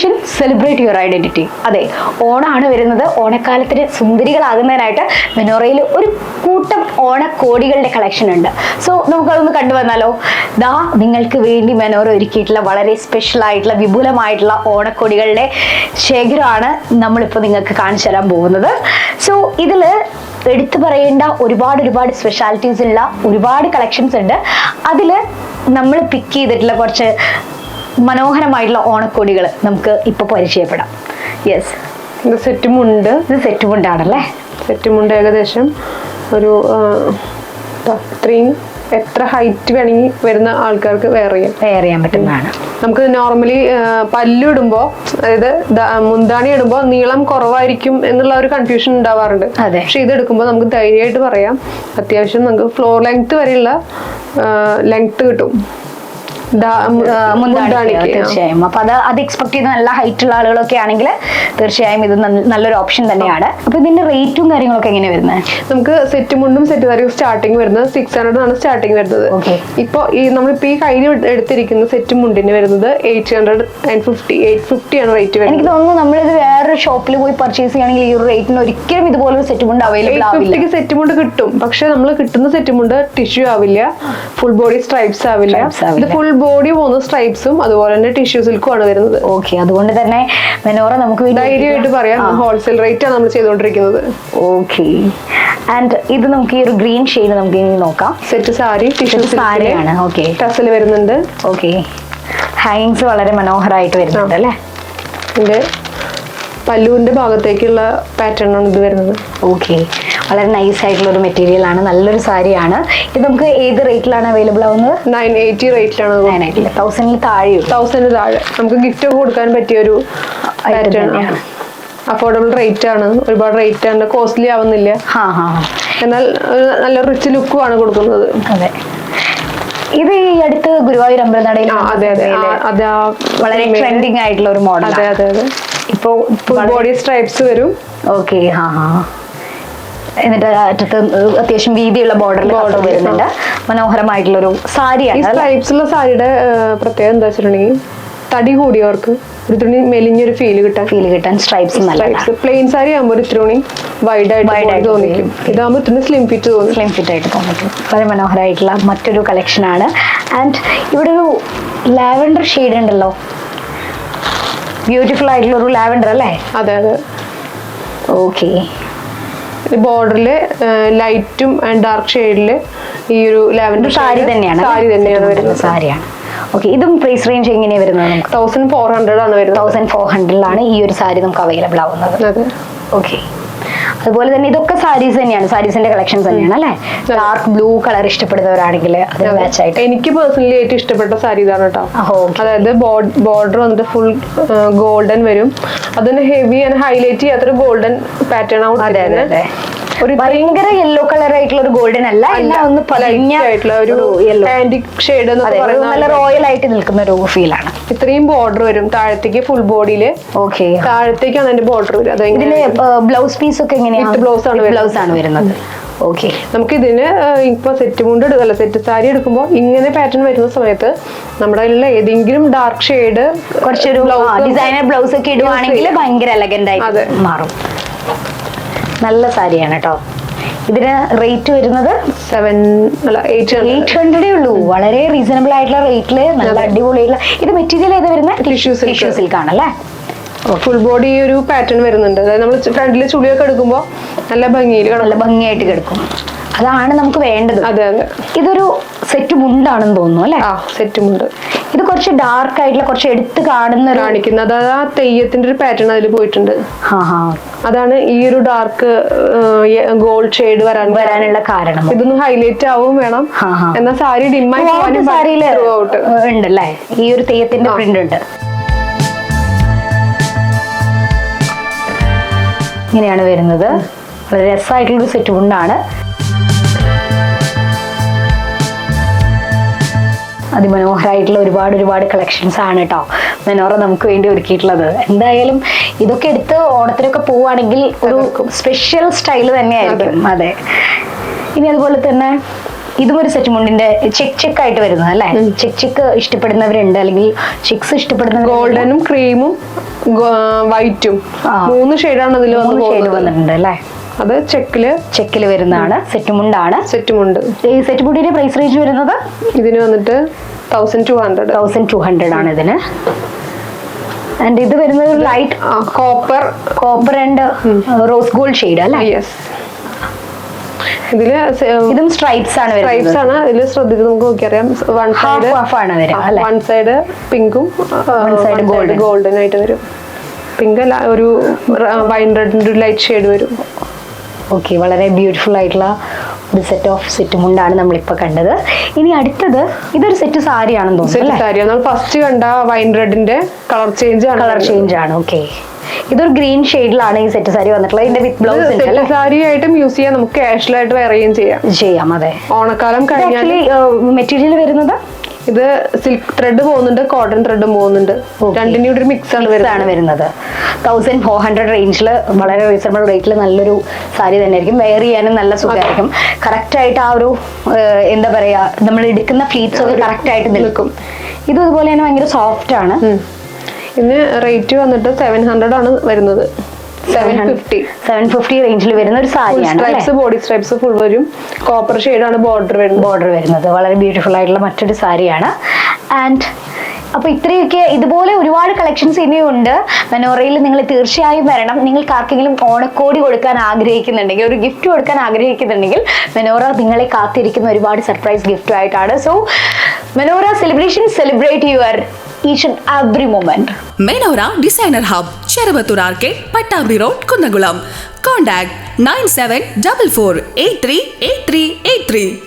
Celebration celebrate your identity. അതെ, ഓണമാണ് വരുന്നത്. ഓണക്കാലത്തിന് സുന്ദരികളാകുന്നതിനായിട്ട് മെനോറയിൽ ഒരു കൂട്ടം ഓണക്കോടികളുടെ കളക്ഷൻ ഉണ്ട്. സോ നമുക്കതൊന്ന് കണ്ടുവന്നാലോ. ദാ നിങ്ങൾക്ക് വേണ്ടി മെനോറ ഒരുക്കിയിട്ടുള്ള വളരെ സ്പെഷ്യൽ ആയിട്ടുള്ള വിപുലമായിട്ടുള്ള ഓണക്കോടികളുടെ ശേഖരമാണ് നമ്മളിപ്പോൾ നിങ്ങൾക്ക് കാണിച്ചു തരാൻ പോകുന്നത്. സോ ഇതിൽ എടുത്തു പറയേണ്ട ഒരുപാട് സ്പെഷ്യാലിറ്റീസ് ഉള്ള ഒരുപാട് കളക്ഷൻസ് ഉണ്ട്. അതിൽ നമ്മൾ പിക്ക് ചെയ്തിട്ടുള്ള കുറച്ച് മനോഹരമായിട്ടുള്ള ഓണക്കോടികൾ നമുക്ക് ഇപ്പോൾ പരിചയപ്പെടാം. യെസ്, ഇത് സെറ്റുമുണ്ട്. ഇത് സെറ്റുമുണ്ടാണല്ലേ? സെറ്റുമുണ്ട് ഏകദേശം ഒരു ഇത്രയും എത്ര ഹൈറ്റ് വേണമെങ്കിൽ വരുന്ന ആൾക്കാർക്ക് വെയർ ചെയ്യാൻ പറ്റുന്നതാണ്. നമുക്ക് നോർമലി പല്ലിടുമ്പോൾ, അതായത് മുന്താണി ഇടുമ്പോൾ നീളം കുറവായിരിക്കും എന്നുള്ള ഒരു കൺഫ്യൂഷൻ ഉണ്ടാവാറുണ്ട്. പക്ഷെ ഇത് എടുക്കുമ്പോൾ നമുക്ക് ധൈര്യമായിട്ട് പറയാം, അത്യാവശ്യം നമുക്ക് ഫ്ലോർ ലെങ്ത് വരെയുള്ള ലെങ്ത് കിട്ടും തീർച്ചയായും. അപ്പൊ അത് എക്സ്പെക്ട് ചെയ്ത നല്ല ഹൈറ്റ് ഉള്ള ആളുകളൊക്കെ ആണെങ്കിൽ തീർച്ചയായും ഇത് നല്ലൊരു ഓപ്ഷൻ തന്നെയാണ്. അപ്പൊ ഇതിന്റെ റേറ്റും കാര്യങ്ങളൊക്കെ എങ്ങനെയാണ് വരുന്നത്? നമുക്ക് സെറ്റ് മുണ്ടും സെറ്റ് സാരിയും സ്റ്റാർട്ടിങ് വരുന്നത് 600 ആണ് സ്റ്റാർട്ടിങ് വരുന്നത്. ഇപ്പൊ നമ്മളിപ്പോ ഈ കയ്യിൽ എടുത്തിരിക്കുന്ന സെറ്റ് മുണ്ടിന് വരുന്നത് 850 ആണ് റേറ്റ് വരുന്നത്. എനിക്ക് തോന്നുന്നു നമ്മളിത് വേറൊരു ഷോപ്പിൽ പോയി പർച്ചേസ് ചെയ്യുകയാണെങ്കിൽ ഈ ഒരു റേറ്റിന് ഒരിക്കലും ഇതുപോലെ സെറ്റ് മുണ്ട് അവൈലബിൾ ആവില്ല. 850 സെറ്റ് മുണ്ട് കിട്ടും, പക്ഷെ നമ്മൾ കിട്ടുന്ന സെറ്റ് മുണ്ട് ടിഷ്യൂ ആവില്ല, ഫുൾ ബോഡി സ്ട്രൈപ്സ് ആവില്ല. ഇത് ഫുൾ ബോഡി പോകുന്ന സ്ട്രൈപ്സും അതുപോലെ തന്നെ ടിഷ്യൂ സിൽക്കും ആണ് വരുന്നത്. ഓക്കെ, അതുകൊണ്ട് തന്നെ മെനോറ നമുക്ക് ധൈര്യമായിട്ട് പറയാം, ഹോൾസെയിൽ റേറ്റ് ആണ് നമ്മൾ ചെയ്തുകൊണ്ടിരിക്കുന്നത്. ഓക്കെ, ആൻഡ് ഇത് നമുക്ക് ഈ ഒരു ഗ്രീൻ ഷെയ്ഡ് നമുക്ക് ഇനി നോക്കാം. സെറ്റ് സാരി, ടിഷ്യൂ സാരിയാണ്. ഓക്കെ, ടസൽ വരുന്നുണ്ട്. ഓക്കെ, ഹാങ്ങിങ്സ് വളരെ മനോഹരമായിട്ട് വരുന്നുണ്ട് അല്ലേ? ഇത് പല്ലുവിന്റെ ഭാഗത്തേക്കുള്ള പാറ്റേൺ ആണ് ഇത് വരുന്നത്. ഓക്കെ, വളരെ നൈസ് ആയിട്ടുള്ള ഒരു മെറ്റീരിയൽ ആണ്, നല്ലൊരു സാരിയാണ്. ഇത് നമുക്ക് ഏത് റേറ്റിലാണ് അവൈലബിൾ ആവുന്നത്? 980 റേറ്റിലാണ്. 1000 താഴെ 1000 താഴെ നമുക്ക് ഗിഫ്റ്റ് കൊടുക്കാൻ പറ്റിയ ഒരു പാറ്റേൺ ആണ്. അഫോർഡബിൾ റേറ്റ് ആണ്, ഒരുപാട് റേറ്റ് ആണ്, കോസ്റ്റ്ലി ആവുന്നില്ല. എന്നാൽ നല്ല റിച്ച് ലുക്കും ആണ് കൊടുക്കുന്നത്. അതെ, ഇത് ഈ അടുത്ത് ഗുരുവായൂർ അമ്പലനടയിൽ വളരെ ട്രെൻഡിങ് ആയിട്ടുള്ള ഒരു മോഡൽ. അതെ അതെ അതെ. ഇപ്പോ ബോഡി സ്ട്രൈപ്സ് വരും. ഓക്കെ, എന്നിട്ട് അറ്റത്ത് അത്യാവശ്യം വീതിയുള്ള ബോർഡർ വരുന്നുണ്ട്. മനോഹരമായിട്ടുള്ള ഒരു സാരിയാണ്. സ്ട്രൈപ്സ് ഉള്ള സാരിയുടെ പ്രത്യേകത എന്താ വെച്ചിട്ടുണ്ടെങ്കിൽ തടി കൂടിയവർക്ക് ഒരു തുണി മെലിഞ്ഞൊരു ഫീൽ കിട്ടാൻ സ്ട്രൈപ്സ് പ്ലെയിൻ സാരി ആകുമ്പോൾ ഒരു തുണി വൈഡ് ആയിട്ട് തോന്നിക്കും. ഇതാകുമ്പോൾ ഇത്ര സ്ലിം ഫിറ്റ് ആയിട്ട് തോന്നിക്കും. വളരെ മനോഹരമായിട്ടുള്ള മറ്റൊരു കളക്ഷൻ ആണ്. ആൻഡ് ഇവിടെ ഒരു ലാവൻഡർ ഷെയ്ഡ് ഉണ്ടല്ലോ, ബ്യൂട്ടിഫുൾ ആയിട്ടുള്ള ഒരു ലാവൻഡർ അല്ലേ? അതെ അതെ. ഓക്കെ, ബോർഡറില് ലൈറ്റും ആൻഡ് ഡാർക്ക് ഷെയ്ഡില് ഈ ഒരു ലാവൻഡർ സാരി തന്നെയാണ് വരുന്നത്. സാരിയാണ്. ഓക്കെ, ഇതും പ്രൈസ് റേഞ്ച് എങ്ങനെയാണ് വരുന്നത്? 1400 ആണ് വരുന്നത്. 1400 ഈ ഒരു സാരി നമുക്ക് അവൈലബിൾ ആവുന്നത്. ഓക്കെ, അതുപോലെ തന്നെ ഇതൊക്കെ സാരീസ് തന്നെയാണ്, സാരീസിന്റെ കളക്ഷൻസ് തന്നെയാണ് അല്ലേ? ഡാർക്ക് ബ്ലൂ കളർ ഇഷ്ടപ്പെടുന്നവരാണെങ്കിൽ അതിന് മാച്ച് ആയിട്ട് എനിക്ക് പേഴ്സണലി ഏറ്റവും ഇഷ്ടപ്പെട്ട സാരി ഇതാണ് കേട്ടോ. അതായത് ബോർഡർ വന്നിട്ട് ഫുൾ ഗോൾഡൻ വരും, അതിന് ഹെവി ആൻഡ് ഹൈലൈറ്റ് ചെയ്യാത്തൊരു ഗോൾഡൻ പാറ്റേൺ ആണ്. ഒരു ഭയങ്കര യെല്ലോ കളർ ആയിട്ടുള്ള ഒരു ഗോൾഡൻ അല്ല, ഒന്ന് ആയിട്ടുള്ള ഒരു ആന്റിക് ഷെയ്ഡ്, നല്ല റോയൽ ആയിട്ട് നിൽക്കുന്ന ഒരു ഫീൽ ആണ്. ഇത്രയും ബോർഡർ വരും താഴത്തേക്ക്, ഫുൾ ബോഡിയില്. ഓക്കെ, താഴത്തേക്കാണ് അതിന്റെ ബോർഡർ വരും. ഇതിന് ബ്ലൗസ് പീസ് ഒക്കെ എങ്ങനെയാണ്? ബ്ലൗസ് ആണ് വരുന്നത്. ഓക്കെ, നമുക്ക് ഇതിന് ഇപ്പൊ സെറ്റ് മുണ്ട് എടുക്കല്ലോ, സെറ്റ് സാരി എടുക്കുമ്പോൾ ഇങ്ങനെ പാറ്റേൺ വരുന്ന സമയത്ത് നമ്മുടെ കയ്യിലുള്ള ഏതെങ്കിലും ഡാർക്ക് ഷെയ്ഡ് കുറച്ചൊരു ഡിസൈനർ ബ്ലൗസ് ഒക്കെ ഇടുവാണെങ്കിൽ ഭയങ്കര എലഗന്റ് ആയിട്ട് മാറും. നല്ല സാരിയാണ് കേട്ടോ. ഇതിന് റേറ്റ് വരുന്നത് 800 ഉള്ളൂ. വളരെ റീസണബിൾ ആയിട്ടുള്ള റേറ്റില് നല്ല അടിപൊളിയായിട്ടുള്ള. ഇത് മെറ്റീരിയൽ ഏതാ വരുന്നത്? ടിഷ്യൂ സിൽക്ക് ആണല്ലേ? ഫുൾ ബോഡി ഒരു പാറ്റേൺ വരുന്നുണ്ട്. അതായത് നമ്മൾ ഫ്രണ്ടില് ചുളിയൊക്കെ എടുക്കുമ്പോൾ നല്ല ഭംഗിയായിട്ട് കിടക്കും. അതാണ് നമുക്ക് വേണ്ടത്. അതെ അതെ. ഇതൊരു സെറ്റ് മുണ്ടാണെന്ന് തോന്നുന്നു അല്ലെ? സെറ്റ് മുണ്ട്. ഇത് കുറച്ച് ഡാർക്ക് ആയിട്ടുള്ള, കുറച്ച് എടുത്ത് കാണിക്കുന്നത് ആ തെയ്യത്തിന്റെ ഒരു പാറ്റേൺ അതിൽ പോയിട്ടുണ്ട്. അതാണ് ഈ ഒരു ഡാർക്ക് ഗോൾഡ് ഷെയ്ഡ് വരാനുള്ള കാരണം. ഇതൊന്ന് ഹൈലൈറ്റ് ആവും വേണം, എന്നാൽ സാരി ഡിമ്മായി സാരിയിൽ ഉണ്ടല്ലേ ഈ ഒരു തെയ്യത്തിന്റെ പ്രിന്റ് ഉണ്ട്. ഇങ്ങനെയാണ് വരുന്നത്. വളരെ രസമായിട്ടുള്ളൊരു സെറ്റ് മുണ്ടാണ്. അതിമനോഹരമായിട്ടുള്ള ഒരുപാട് കളക്ഷൻസ് ആണ് കേട്ടോ മെനോറ നമുക്ക് വേണ്ടി ഒരുക്കിയിട്ടുള്ളത്. എന്തായാലും ഇതൊക്കെ എടുത്ത് ഓണത്തിനൊക്കെ പോവുകയാണെങ്കിൽ ഒരു സ്പെഷ്യൽ സ്റ്റൈല് തന്നെയായിരിക്കും. അതെ, ഇനി അതുപോലെ തന്നെ ഇതും ഒരു സെറ്റ് മുണ്ടിന്റെ ചെക്ക് ആയിട്ട് വരുന്നത് അല്ലെ? ചെക്ക് ഇഷ്ടപ്പെടുന്നവരുണ്ട്, അല്ലെങ്കിൽ ചെക്സ് ഇഷ്ടപ്പെടുന്ന ഗോൾഡനും ക്രീമും വൈറ്റും 3 ഷെയ്ഡാണ് അതിൽ വന്നിട്ടുണ്ട് അല്ലേ. അത് ചെക്കില് വരുന്നതാണ്. സെറ്റ് മുണ്ടാണ്. ഈ സെറ്റ് മുണ്ടിന്റെ പ്രൈസ് റേഞ്ച് വരുന്നത് ഇതിന് വന്നിട്ട് 1200 ആണ് ഇതിന്. ആൻഡ് ഇത് വരുന്നത് light copper and rose gold shade അല്ലേ. ഇതും സ്ട്രൈപ്സ് ആണ്. ഇതിൽ ശ്രദ്ധിച്ച് നമുക്ക് നോക്കിയറിയാം. വൺ സൈഡ് പിങ്കും ഗോൾഡൻ ആയിട്ട് വരും. പിങ്ക് അല്ല, ഒരു വൈൻ റെഡിന്റെ ലൈറ്റ് ഷെയ്ഡ് വരും. ഓക്കെ, വളരെ ബ്യൂട്ടിഫുൾ ആയിട്ടുള്ള ഒരു സെറ്റ് ഓഫ് സെറ്റ് മുണ്ടാണ് നമ്മളിപ്പോൾ കണ്ടത്. ഇനി അടുത്തത് ഇതൊരു സെറ്റ് സാരി ആണെന്ന് തോന്നുന്നു. സാരി നമ്മൾ ഫസ്റ്റ് കണ്ട വൈൻ റെഡിന്റെ കളർ ചേഞ്ച് ആണ്. ഓക്കെ, ഇതൊരു ഗ്രീൻ ഷെയ്ഡിലാണ് ഈ സെറ്റ് സാരി വന്നിട്ടുള്ളത്. ഇതിന്റെ വിത്ത് ബ്ലൗസ് സാരി ആയിട്ടും യൂസ് ചെയ്യാം, നമുക്ക് കാഷ്വൽ ആയിട്ട് വെയർ ചെയ്യാം. അതെ, ഓണക്കാലം കഴിഞ്ഞാൽ മെറ്റീരിയൽ വരുന്നത് ഇത് സിൽക്ക് ത്രെഡ് പോകുന്നുണ്ട്, കോട്ടൺ ത്രെഡും പോകുന്നുണ്ട്. രണ്ടിനും ഒരു മിക്സ് ആണ് വരുന്നത്. 1400 റേഞ്ചിൽ വളരെ റീസണബിൾ റേറ്റിൽ നല്ലൊരു സാരി തന്നെ ആയിരിക്കും. വെയർ ചെയ്യാനും നല്ല സുഖമായിരിക്കും. കറക്റ്റ് ആയിട്ട് ആ ഒരു എന്താ പറയാ, നമ്മൾ എടുക്കുന്ന ഫ്ലീറ്റ്സ് ഒക്കെ കറക്റ്റ് ആയിട്ട് നിൽക്കും. ഇതുപോലെ തന്നെ ഭയങ്കര സോഫ്റ്റ് ആണ്. ഇതിന് റേറ്റ് വന്നിട്ട് 700 ആണ് വരുന്നത്. 750 റേഞ്ചിൽ വരുന്ന ഒരു സാരിയാണ്. ബോഡി സ്ട്രൈപ്സ് ഫുൾ വരും. കോപ്പർ ഷെയ്ഡാണ് ബോർഡർ വരുന്നത്. വളരെ ബ്യൂട്ടിഫുൾ ആയിട്ടുള്ള മറ്റൊരു സാരിയാണ്. ആൻഡ് അപ്പൊ ഇത്രയൊക്കെ ഇതുപോലെ ഒരുപാട് കളക്ഷൻസ് ഇനിയുണ്ട്. മെനോറയിൽ നിങ്ങൾ തീർച്ചയായും വരണം. നിങ്ങൾക്ക് ആർക്കെങ്കിലും ഓണക്കോടി കൊടുക്കാൻ ആഗ്രഹിക്കുന്നുണ്ടെങ്കിൽ, ഒരു ഗിഫ്റ്റ് കൊടുക്കാൻ ആഗ്രഹിക്കുന്നുണ്ടെങ്കിൽ, മെനോറ നിങ്ങളെ കാത്തിരിക്കുന്ന ഒരുപാട് സർപ്രൈസ് ഗിഫ്റ്റ് ആയിട്ടാണ്. So menorah celebration, celebrate your each and every moment. Menora Designer Hub, Cheruvattur Arcade, Pattaburi Road, Kunnakulam. Contact 9744838383.